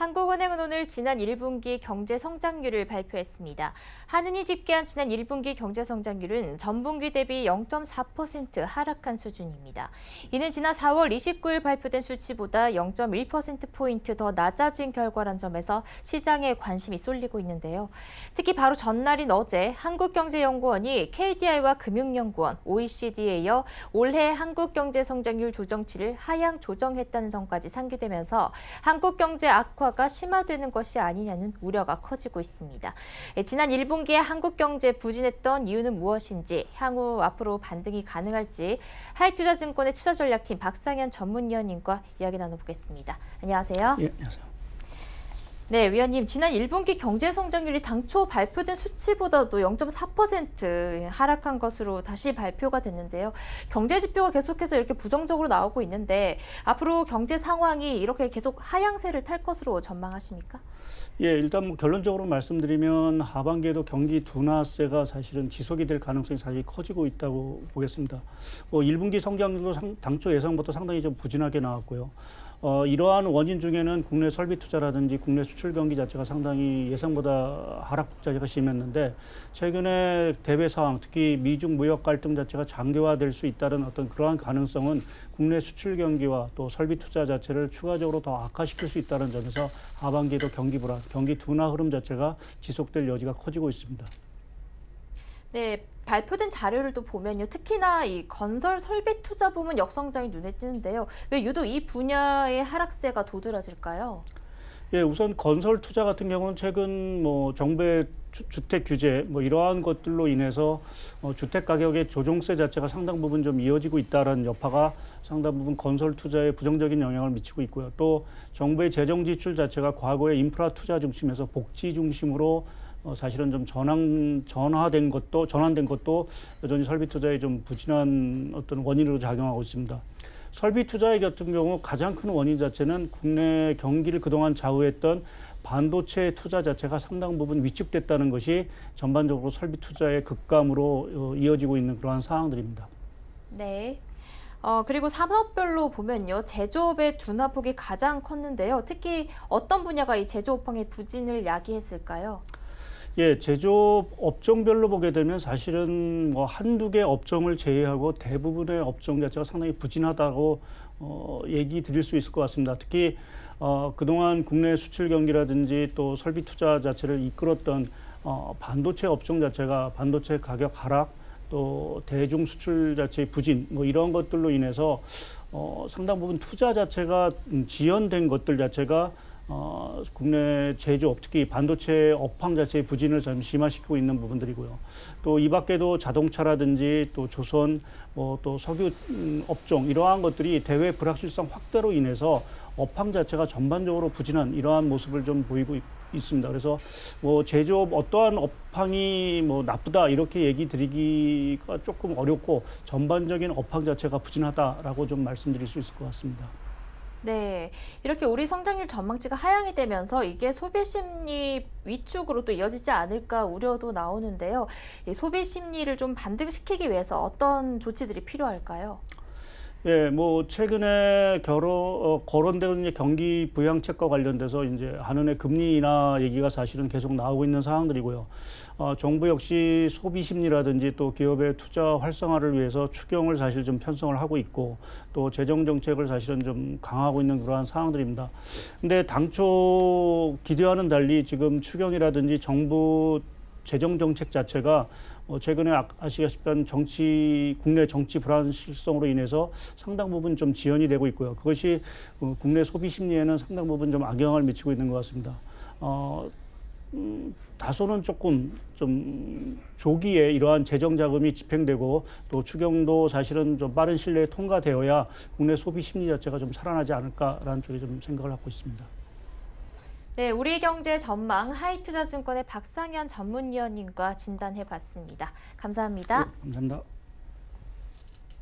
한국은행은 오늘 지난 1분기 경제 성장률을 발표했습니다. 한은이 집계한 지난 1분기 경제 성장률은 전분기 대비 0.4% 하락한 수준입니다. 이는 지난 4월 29일 발표된 수치보다 0.1%포인트 더 낮아진 결과란 점에서 시장에 관심이 쏠리고 있는데요. 특히 바로 전날인 어제 한국경제연구원이 KDI와 금융연구원, OECD에 이어 올해 한국 경제 성장률 조정치를 하향 조정했다는 점까지 상기되면서 한국 경제 악화가 심화되는 것이 아니냐는 우려가 커지고 있습니다. 지난 1분기에 한국 경제 부진했던 이유는 무엇인지, 향후 앞으로 반등이 가능할지 하이투자증권의 투자전략팀 박상현 전문위원님과 이야기 나눠보겠습니다. 안녕하세요. 예, 안녕하세요. 네, 위원님, 지난 1분기 경제 성장률이 당초 발표된 수치보다도 0.4% 하락한 것으로 다시 발표가 됐는데요. 경제 지표가 계속해서 이렇게 부정적으로 나오고 있는데 앞으로 경제 상황이 이렇게 계속 하향세를 탈 것으로 전망하십니까? 예, 일단 뭐 결론적으로 말씀드리면 하반기에도 경기 둔화세가 사실은 지속이 될 가능성이 사실 커지고 있다고 보겠습니다. 1분기 성장률도 당초 예상보다 상당히 좀 부진하게 나왔고요. 이러한 원인 중에는 국내 설비 투자라든지 국내 수출 경기 자체가 상당히 예상보다 하락 자체가 심했는데, 최근에 대외 상황, 특히 미중 무역 갈등 자체가 장기화될 수 있다는 어떤 그러한 가능성은 국내 수출 경기와 또 설비 투자 자체를 추가적으로 더 악화시킬 수 있다는 점에서 하반기에도 경기 불안, 경기 둔화 흐름 자체가 지속될 여지가 커지고 있습니다. 네, 발표된 자료를 또 보면요. 특히나 이 건설 설비 투자 부문 역성장이 눈에 띄는데요. 왜 유독 이 분야의 하락세가 도드라질까요? 예, 우선 건설 투자 같은 경우는 최근 정부의 주택 규제 이러한 것들로 인해서 주택 가격의 조정세 자체가 상당 부분 좀 이어지고 있다는 여파가 상당 부분 건설 투자에 부정적인 영향을 미치고 있고요. 또 정부의 재정 지출 자체가 과거의 인프라 투자 중심에서 복지 중심으로 사실은 좀 전환된 것도 여전히 설비 투자에 좀 부진한 어떤 원인으로 작용하고 있습니다. 설비 투자의 같은 경우 가장 큰 원인 자체는 국내 경기를 그동안 좌우했던 반도체 투자 자체가 상당 부분 위축됐다는 것이 전반적으로 설비 투자의 급감으로 이어지고 있는 그러한 상황들입니다. 네. 그리고 산업별로 보면요. 제조업의 둔화폭이 가장 컸는데요. 특히 어떤 분야가 이 제조업황의 부진을 야기했을까요? 예, 제조업 업종별로 보게 되면 사실은 한두 개 업종을 제외하고 대부분의 업종 자체가 상당히 부진하다고 얘기 드릴 수 있을 것 같습니다. 특히 그동안 국내 수출 경기라든지 또 설비 투자 자체를 이끌었던 반도체 업종 자체가 반도체 가격 하락, 또 대중 수출 자체의 부진 이런 것들로 인해서 상당 부분 투자 자체가 지연된 것들 자체가 국내 제조업, 특히 반도체 업황 자체의 부진을 좀 심화시키고 있는 부분들이고요. 또 이 밖에도 자동차라든지 또 조선, 또 석유 업종 이러한 것들이 대외 불확실성 확대로 인해서 업황 자체가 전반적으로 부진한 이러한 모습을 좀 보이고 있습니다. 그래서 제조업 어떠한 업황이 나쁘다 이렇게 얘기 드리기가 조금 어렵고 전반적인 업황 자체가 부진하다라고 좀 말씀드릴 수 있을 것 같습니다. 네, 이렇게 우리 성장률 전망치가 하향이 되면서 이게 소비 심리 위축으로 또 이어지지 않을까 우려도 나오는데요. 이 소비 심리를 좀 반등시키기 위해서 어떤 조치들이 필요할까요? 예, 최근에 거론되는 경기 부양책과 관련돼서 이제 한은의 금리 인하 얘기가 사실은 계속 나오고 있는 상황들이고요. 정부 역시 소비 심리라든지 또 기업의 투자 활성화를 위해서 추경을 사실 좀 편성을 하고 있고 또 재정 정책을 사실은 좀 강화하고 있는 그러한 상황들입니다. 근데 당초 기대와는 달리 지금 추경이라든지 정부 재정 정책 자체가 최근에 아시다시피 국내 정치 불안실성으로 인해서 상당 부분 좀 지연이 되고 있고요. 그것이 국내 소비 심리에는 상당 부분 좀 악영향을 미치고 있는 것 같습니다. 다소는 조금 좀 조기에 이러한 재정 자금이 집행되고 또 추경도 사실은 좀 빠른 시일 내에 통과되어야 국내 소비 심리 자체가 좀 살아나지 않을까라는 쪽에 좀 생각을 하고 있습니다. 네, 우리 경제 전망 하이투자증권의 박상현 전문위원님과 진단해봤습니다. 감사합니다. 네, 감사합니다.